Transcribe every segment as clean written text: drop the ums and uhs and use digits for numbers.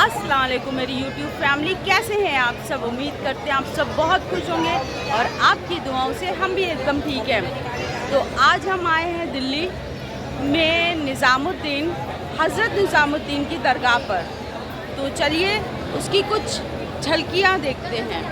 अस्सलाम वालेकुम मेरी यूट्यूब फैमिली, कैसे हैं आप सब। उम्मीद करते हैं आप सब बहुत खुश होंगे और आपकी दुआओं से हम भी एकदम ठीक हैं। तो आज हम आए हैं दिल्ली में निज़ामुद्दीन, हज़रत निज़ामुद्दीन की दरगाह पर। तो चलिए उसकी कुछ झलकियाँ देखते हैं।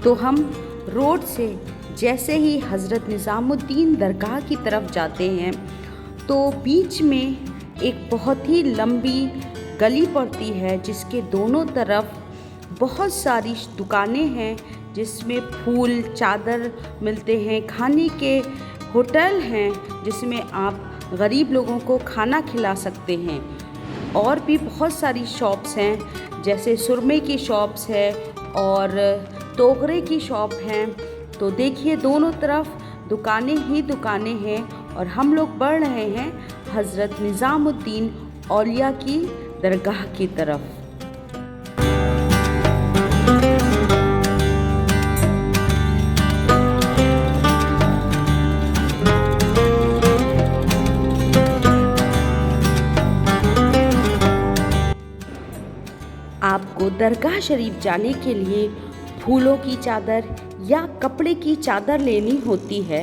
तो हम रोड से जैसे ही हज़रत निज़ामुद्दीन दरगाह की तरफ जाते हैं तो बीच में एक बहुत ही लंबी गली पड़ती है, जिसके दोनों तरफ बहुत सारी दुकानें हैं, जिसमें फूल चादर मिलते हैं, खाने के होटल हैं जिसमें आप गरीब लोगों को खाना खिला सकते हैं। और भी बहुत सारी शॉप्स हैं, जैसे सुरमे की शॉप्स है और तोगरे की शॉप हैं। तो देखिए दोनों तरफ दुकानें ही दुकानें हैं और हम लोग बढ़ रहे हैं हज़रत निज़ामुद्दीन औलिया की दरगाह की तरफ। आपको दरगाह शरीफ जाने के लिए फूलों की चादर या कपड़े की चादर लेनी होती है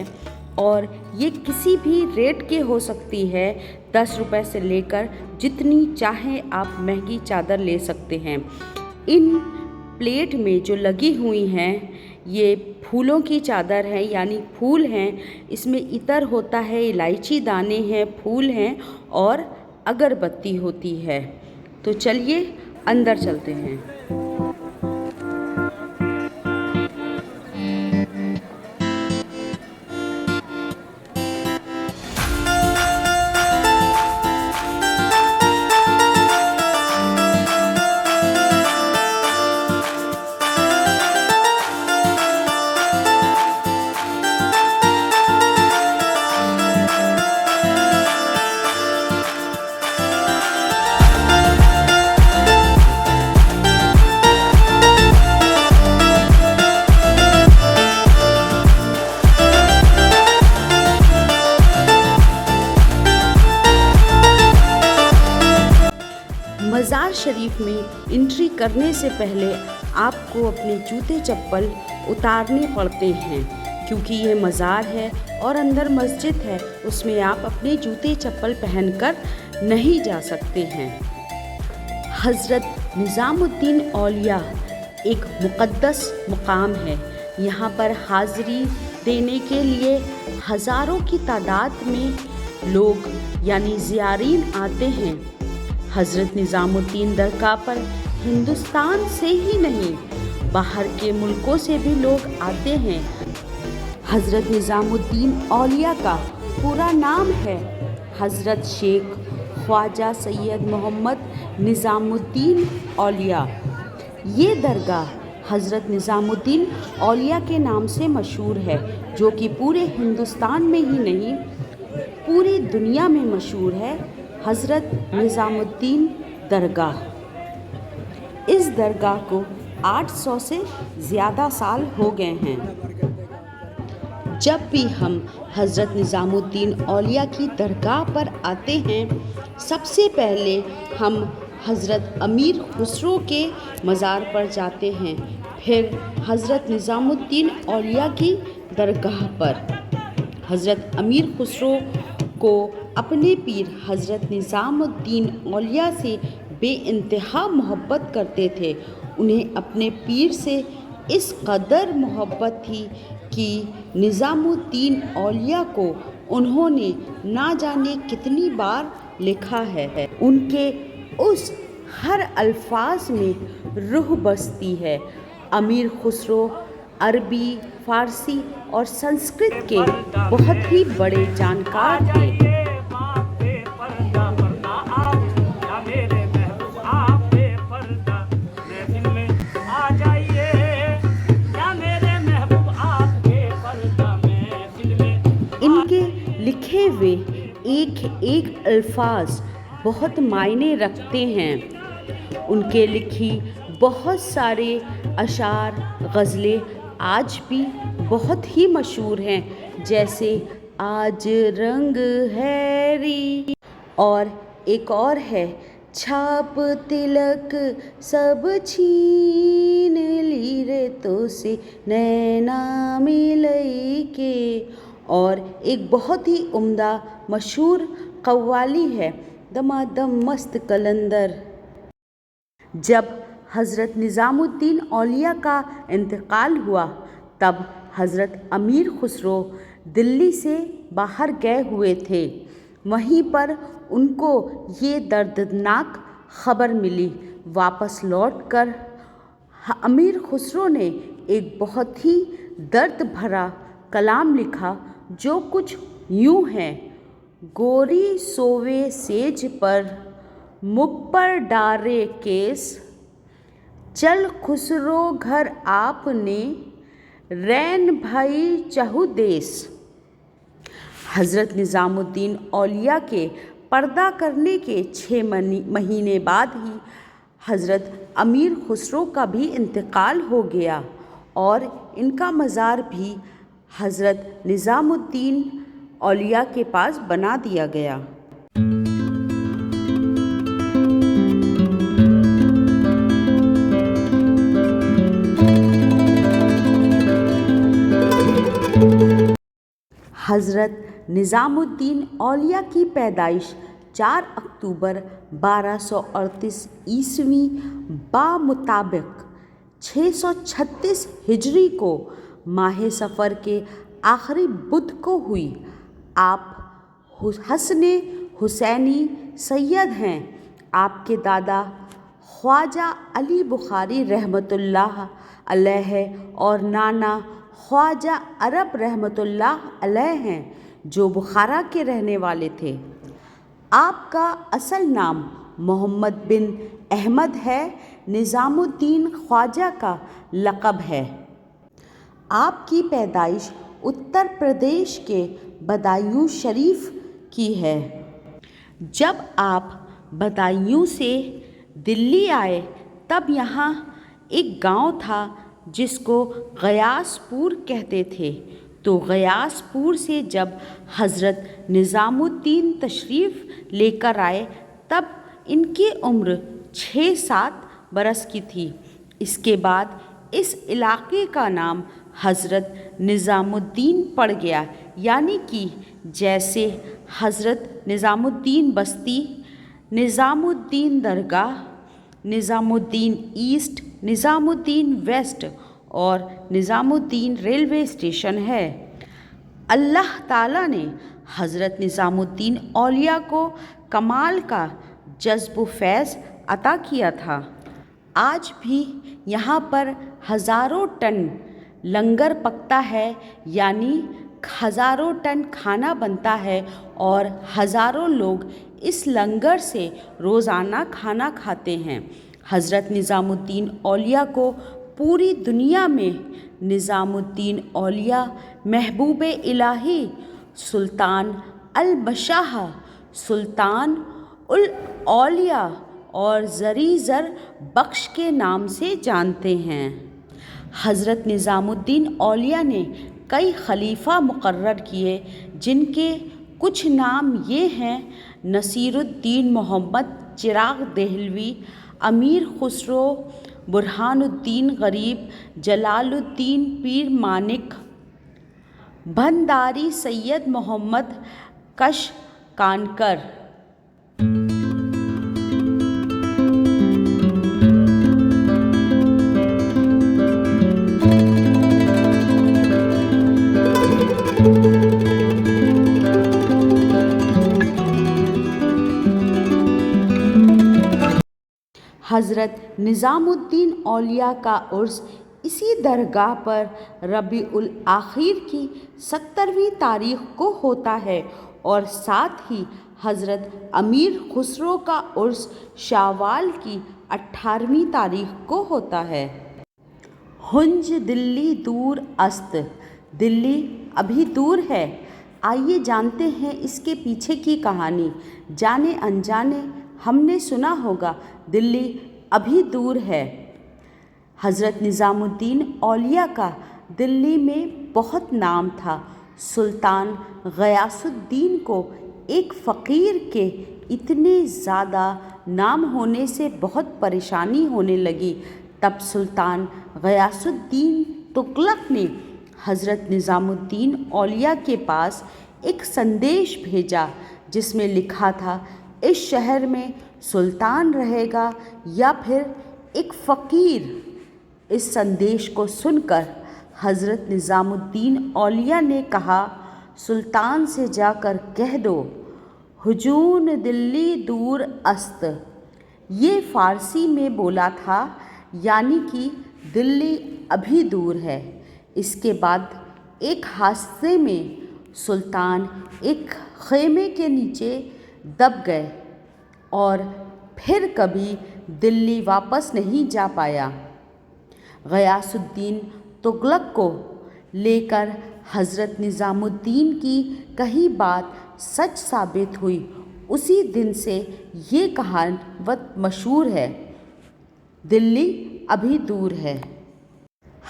और ये किसी भी रेट के हो सकती है। 10 रुपए से लेकर जितनी चाहें आप महंगी चादर ले सकते हैं। इन प्लेट में जो लगी हुई हैं ये फूलों की चादर है, यानी फूल हैं। इसमें इतर होता है, इलायची दाने हैं, फूल हैं और अगरबत्ती होती है। तो चलिए अंदर चलते हैं। मज़ार शरीफ में एंट्री करने से पहले आपको अपने जूते चप्पल उतारने पड़ते हैं, क्योंकि ये मज़ार है और अंदर मस्जिद है, उसमें आप अपने जूते चप्पल पहनकर नहीं जा सकते हैं। हज़रत निज़ामुद्दीन औलिया एक मुक़द्दस मुकाम है। यहाँ पर हाज़री देने के लिए हज़ारों की तादाद में लोग यानी ज़ियारीन आते हैं। हज़रत निज़ामुद्दीन दरगाह पर हिंदुस्तान से ही नहीं बाहर के मुल्कों से भी लोग आते हैं। हज़रत निज़ामुद्दीन औलिया का पूरा नाम है हज़रत शेख ख्वाजा सैयद मोहम्मद निज़ामुद्दीन औलिया। ये दरगाह हज़रत निज़ामुद्दीन औलिया के नाम से मशहूर है, जो कि पूरे हिंदुस्तान में ही नहीं पूरी दुनिया में मशहूर है। हज़रत निज़ामुद्दीन दरगाह, इस दरगाह को 800 से ज़्यादा साल हो गए हैं। जब भी हम हज़रत निज़ामुद्दीन औलिया की दरगाह पर आते हैं, सबसे पहले हम हज़रत अमीर खुसरो के मज़ार पर जाते हैं, फिर हज़रत निज़ामुद्दीन औलिया की दरगाह पर। हज़रत अमीर खुसरो को अपने पीर हज़रत निज़ामुद्दीन औलिया से बेइंतहा मोहब्बत करते थे। उन्हें अपने पीर से इस कदर मोहब्बत थी कि निज़ामुद्दीन औलिया को उन्होंने ना जाने कितनी बार लिखा है। उनके उस हर अल्फाज में रूह बसती है। अमीर खुसरो अरबी, फ़ारसी और संस्कृत के बहुत ही बड़े जानकार थे। वे एक एक अल्फाज बहुत मायने रखते हैं। उनके लिखी बहुत सारे अशार गज़लें आज भी बहुत ही मशहूर हैं, जैसे आज रंग हैरी, और एक और है छाप तिलक सब छीन ली रे तो से नैना मिलई के, और एक बहुत ही उम्दा मशहूर कव्वाली है दमादम मस्त कलंदर। जब हज़रत निज़ामुद्दीन औलिया का इंतकाल हुआ तब हज़रत अमीर खुसरो दिल्ली से बाहर गए हुए थे। वहीं पर उनको ये दर्दनाक खबर मिली। वापस लौटकर अमीर खुसरो ने एक बहुत ही दर्द भरा कलाम लिखा जो कुछ यूँ है। गोरी सोवे सेज पर मुख पर डारे केस, चल खुसरो घर आपने रैन भाई चहु देस। हज़रत निज़ामुद्दीन औलिया के पर्दा करने के 6 महीने बाद ही हज़रत अमीर खुसरो का भी इंतकाल हो गया और इनका मज़ार भी हज़रत निज़ामुद्दीन औलिया के पास बना दिया गया। हज़रत निज़ामुद्दीन औलिया की पैदाइश 4 अक्टूबर 1238 ईस्वी बामुताबिक 636 हिजरी को माह सफ़र के आखिरी बुध को हुई। आप हसने हुसैनी सैयद हैं। आपके दादा ख्वाजा अली बुखारी रहमतुल्लाह अलैह और नाना ख्वाजा अरब रहमतुल्लाह अलैह हैं जो बुखारा के रहने वाले थे। आपका असल नाम मोहम्मद बिन अहमद है। निज़ामुद्दीन ख्वाजा का लक़ब है। आपकी पैदाइश उत्तर प्रदेश के बदायूं शरीफ की है। जब आप बदायूं से दिल्ली आए तब यहाँ एक गांव था जिसको गयासपुर कहते थे। तो गयासपुर से जब हज़रत निज़ामुद्दीन तशरीफ़ लेकर आए तब इनकी उम्र 6-7 बरस की थी। इसके बाद इस इलाके का नाम हज़रत निज़ामुद्दीन पड़ गया, यानी कि जैसे हज़रत निज़ामुद्दीन बस्ती, निज़ामुद्दीन दरगाह, निज़ामुद्दीन ईस्ट, निज़ामुद्दीन वेस्ट और निज़ामुद्दीन रेलवे स्टेशन है। अल्लाह ताला ने हज़रत निज़ामुद्दीन औलिया को कमाल का जज्ब फैज़ अता किया था। आज भी यहाँ पर हज़ारों टन लंगर पकता है, यानी हज़ारों टन खाना बनता है और हज़ारों लोग इस लंगर से रोज़ाना खाना खाते हैं। हज़रत निज़ामुद्दीन औलिया को पूरी दुनिया में निज़ामुद्दीन औलिया महबूब इलाही सुल्तान अल बशाह, सुल्तान उल औलिया और ज़री ज़र बख्श के नाम से जानते हैं। हज़रत निज़ामुद्दीन औलिया ने कई खलीफा मुकर्रर किए, जिनके कुछ नाम ये हैं: नसीरुद्दीन मोहम्मद चिराग देहलवी, अमीर खुसरो, बुरहानुद्दीन गरीब, जलालुद्दीन पीर मानिक, भंडारी सैयद मोहम्मद कशकानकर। हज़रत निज़ामुद्दीन औलिया का उर्स इसी दरगाह पर रबीउल आखिर की 17वीं तारीख को होता है और साथ ही हज़रत अमीर खुसरो का उर्स शावाल की 18वीं तारीख को होता है। हुंज दिल्ली दूर अस्त, दिल्ली अभी दूर है। आइए जानते हैं इसके पीछे की कहानी। जाने अनजाने हमने सुना होगा, दिल्ली अभी दूर है। हज़रत निज़ामुद्दीन औलिया का दिल्ली में बहुत नाम था। सुल्तान गयासुद्दीन को एक फ़कीर के इतने ज़्यादा नाम होने से बहुत परेशानी होने लगी। तब सुल्तान गयासुद्दीन तुगलक ने हज़रत निज़ामुद्दीन औलिया के पास एक संदेश भेजा, जिसमें लिखा था, इस शहर में सुल्तान रहेगा या फिर एक फ़कीर। इस संदेश को सुनकर हज़रत निज़ामुद्दीन औलिया ने कहा, सुल्तान से जाकर कह दो, हुजून दिल्ली दूर अस्त। ये फ़ारसी में बोला था, यानी कि दिल्ली अभी दूर है। इसके बाद एक हादसे में सुल्तान एक ख़ेमे के नीचे दब गए और फिर कभी दिल्ली वापस नहीं जा पाया। गयासुद्दीन तुगलक को लेकर हज़रत निज़ामुद्दीन की कही बात सच साबित हुई। उसी दिन से ये कहावत मशहूर है, दिल्ली अभी दूर है।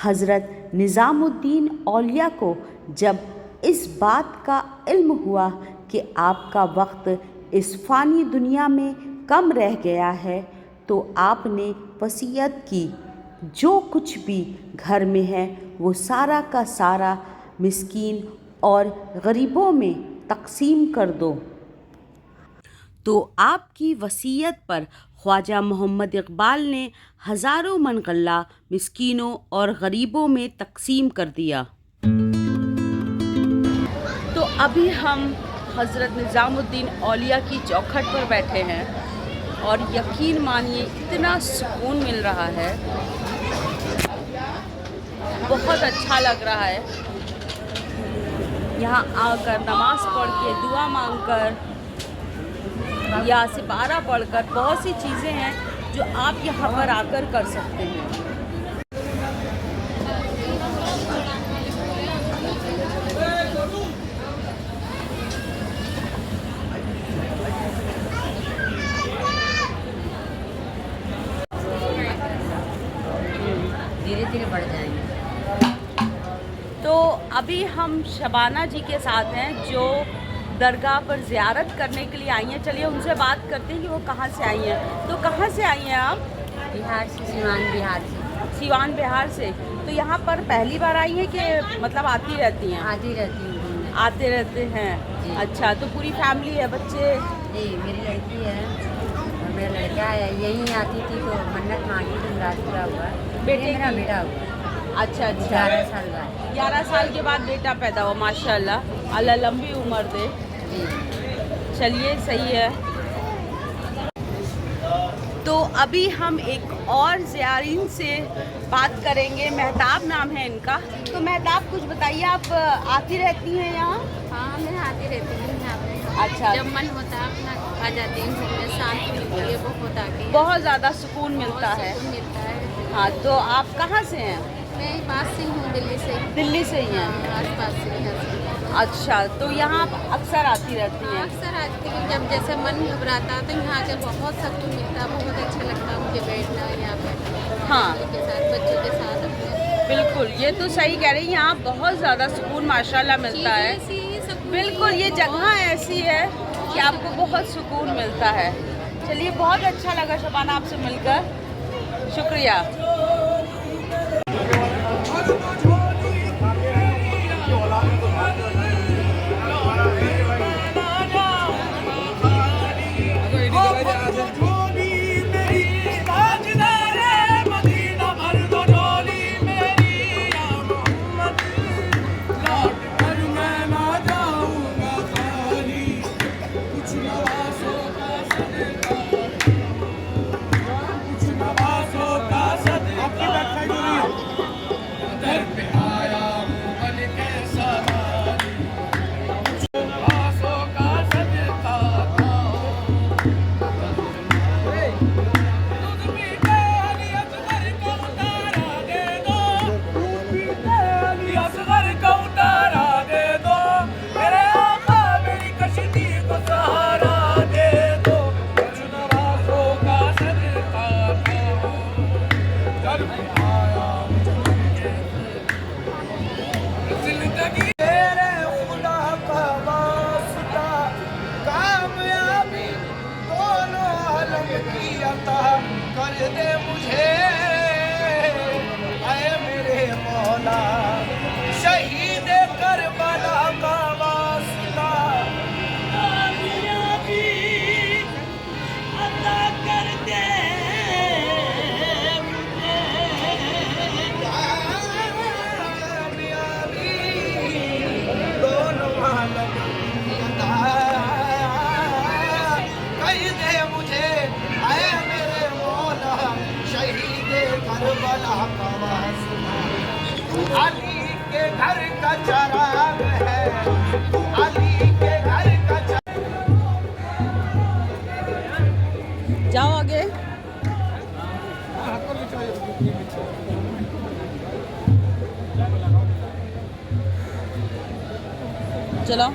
हज़रत निज़ामुद्दीन औलिया को जब इस बात का इल्म हुआ कि आपका वक्त इस फ़ानी दुनिया में कम रह गया है, तो आपने वसीयत की, जो कुछ भी घर में है वो सारा का सारा मिस्कीन और गरीबों में तक़सीम कर दो। तो आपकी वसीयत पर ख्वाजा मोहम्मद इकबाल ने हज़ारों मन गल्ला मिस्कीनों और गरीबों में तक़सीम कर दिया। तो अभी हम हज़रत निज़ामुद्दीन औलिया की चौखट पर बैठे हैं और यकीन मानिए इतना सुकून मिल रहा है, बहुत अच्छा लग रहा है। यहाँ आकर नमाज़ पढ़ के, दुआ मांगकर या सिपारा पढ़कर, बहुत सी चीज़ें हैं जो आप यहाँ पर आकर कर सकते हैं। धीरे धीरे बढ़ जाएंगे। तो अभी हम शबाना जी के साथ हैं, जो दरगाह पर ज़ियारत करने के लिए आई हैं। चलिए उनसे बात करते हैं कि वो कहाँ से आई हैं। तो कहाँ से आई हैं आप? बिहार से, सिवान बिहार से। सिवान बिहार से। तो यहाँ पर पहली बार आई हैं कि मतलब आती रहती हैं? आती रहती हूँ। आते रहते हैं। अच्छा, तो पूरी फैमिली है, बच्चे? जी, मेरी लड़की है और मेरा लड़का है। यहीं आती थी तो मन्नत मांगी तो मुराद पूरा हुआ। मेरा बेटा हुआ। अच्छा अच्छा, 11 साल बाद। 11 साल के बाद बेटा पैदा हुआ, माशाल्लाह, अल्लाह लंबी उम्र दे। चलिए सही है। तो अभी हम एक और ज़ियारीन से बात करेंगे। मेहताब नाम है इनका। तो मेहताब, कुछ बताइए, आप आती रहती हैं यहाँ? हाँ, मैं आती रहती हूँ यहाँ पे। अच्छा, जब मन होता है अपना आ जाती हूँ घूमने, शांति मिलती है, बहुत आके बहुत ज़्यादा सुकून मिलता है। सुकून मिलता है। हाँ, तो आप कहाँ से हैं? मैं पास से हूँ, दिल्ली से। दिल्ली से ही हैं? आस पास से यहाँ से। अच्छा, तो यहाँ आप अक्सर आती रहती हैं? अक्सर आती हूँ, जब जैसे मन घबराता तो यहाँ आकर बहुत सुकून मिलता है, बहुत अच्छा लगता है मुझे बैठना यहाँ पे। हाँ, के साथ, बच्चों के साथ अपने। बिल्कुल, ये तो सही कह रही हैं, यहाँ बहुत ज़्यादा सुकून माशाल्लाह मिलता है। बिल्कुल, ये जगह ऐसी है कि आपको बहुत सुकून मिलता है। चलिए, बहुत अच्छा लगा शबाना आपसे मिलकर, शुक्रिया। का चराग है, अली के घर का जाओ आगे। चलो।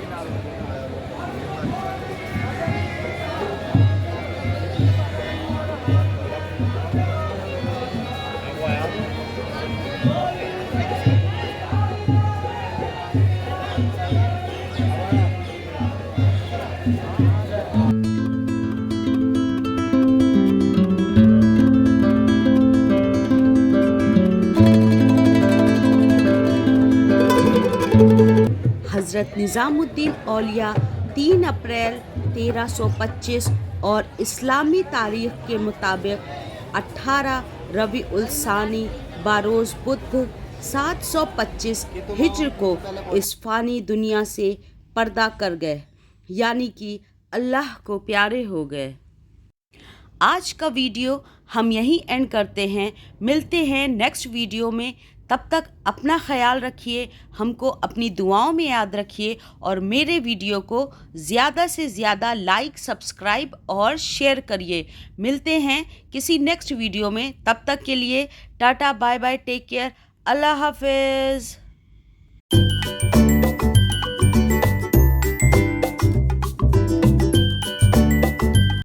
हज़रत निज़ामुद्दीन औलिया 3 अप्रैल 1325 और इस्लामी तारीख़ के मुताबिक 18 रबी उल सानी बारोज़ बुध 725 हिज्र को इस फ़ानी दुनिया से पर्दा कर गए, यानी कि अल्लाह को प्यारे हो गए। आज का वीडियो हम यहीं एंड करते हैं। मिलते हैं नेक्स्ट वीडियो में। तब तक अपना ख्याल रखिए, हमको अपनी दुआओं में याद रखिए और मेरे वीडियो को ज़्यादा से ज़्यादा लाइक, सब्सक्राइब और शेयर करिए। मिलते हैं किसी नेक्स्ट वीडियो में। तब तक के लिए tata, bye bye, take care, अल्लाह हाफिज़।